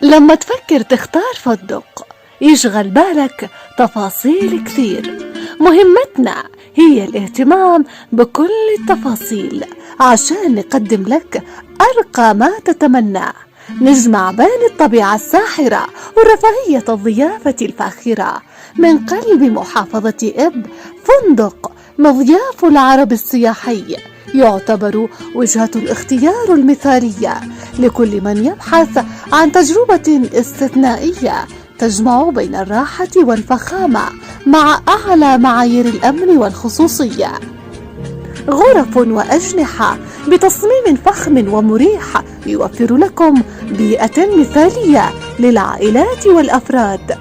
لما تفكر تختار فندق يشغل بالك تفاصيل كثير. مهمتنا هي الاهتمام بكل التفاصيل عشان نقدم لك أرقى ما تتمناه، نجمع بين الطبيعة الساحرة ورفاهية الضيافة الفاخرة. من قلب محافظة إب، فندق مضياف العرب السياحي يعتبر وجهة الاختيار المثالية لكل من يبحث عن تجربة استثنائية تجمع بين الراحة والفخامة مع أعلى معايير الأمن والخصوصية. غرف وأجنحة بتصميم فخم ومريح يوفر لكم بيئة مثالية للعائلات والأفراد.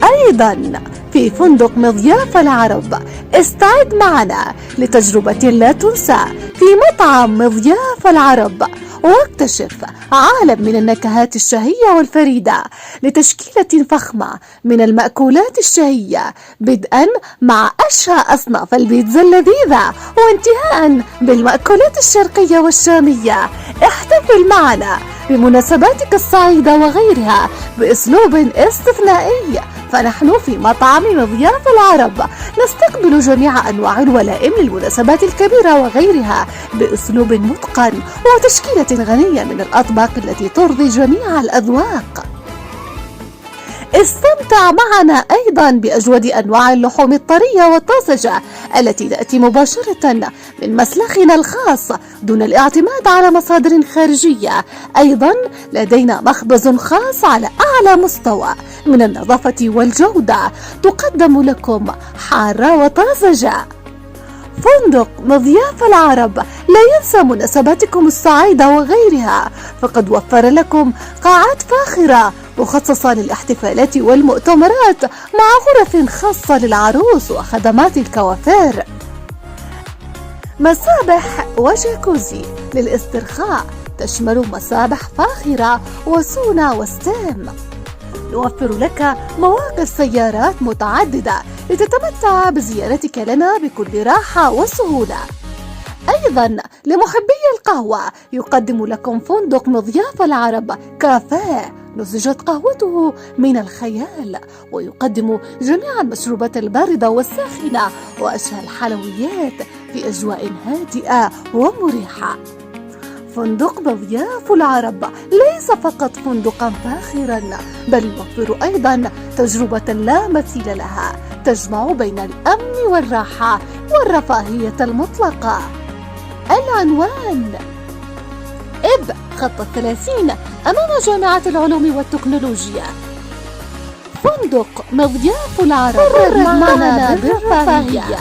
أيضا في فندق مضياف العرب استعد معنا لتجربة لا تنسى في مطعم مضياف العرب، واكتشف عالم من النكهات الشهية والفريدة لتشكيلة فخمة من المأكولات الشهية، بدءا مع أشهى أصناف البيتزا اللذيذة وانتهاء بالمأكولات الشرقية والشامية. احتفل معنا بمناسباتك السعيدة وغيرها بأسلوب استثنائي، فنحن في مطعم مضياف العرب نستقبل جميع أنواع الولائم للمناسبات الكبيرة وغيرها بأسلوب متقن وتشكيلة غنية من الأطباق التي ترضي جميع الأذواق. استمتع معنا أيضا بأجود أنواع اللحوم الطرية والطازجة التي تأتي مباشرة من مسلخنا الخاص دون الاعتماد على مصادر خارجية. أيضا لدينا مخبز خاص على أعلى مستوى من النظافة والجودة تقدم لكم حارة وطازجة. فندق مضياف العرب لا ينسى مناسباتكم السعيدة وغيرها، فقد وفر لكم قاعات فاخرة مخصصة للاحتفالات والمؤتمرات مع غرف خاصة للعروس وخدمات الكوافير، مسابح وجاكوزي للاسترخاء تشمل مسابح فاخرة وسونا وستيم. نوفر لك مواقف سيارات متعددة لتتمتع بزيارتك لنا بكل راحة وسهولة. أيضا لمحبي القهوة يقدم لكم فندق مضياف العرب كافيه نسجت قهوته من الخيال، ويقدم جميع المشروبات الباردة والساخنة وأشهى الحلويات في أجواء هادئة ومريحة. فندق مضياف العرب ليس فقط فندقا فاخرا، بل يوفر أيضا تجربة لا مثيل لها تجمع بين الأمن والراحة والرفاهية المطلقة. العنوان: إب خط 30 أمام جامعة العلوم والتكنولوجيا. فندق مضياف العرب، معنا بالرفاهية.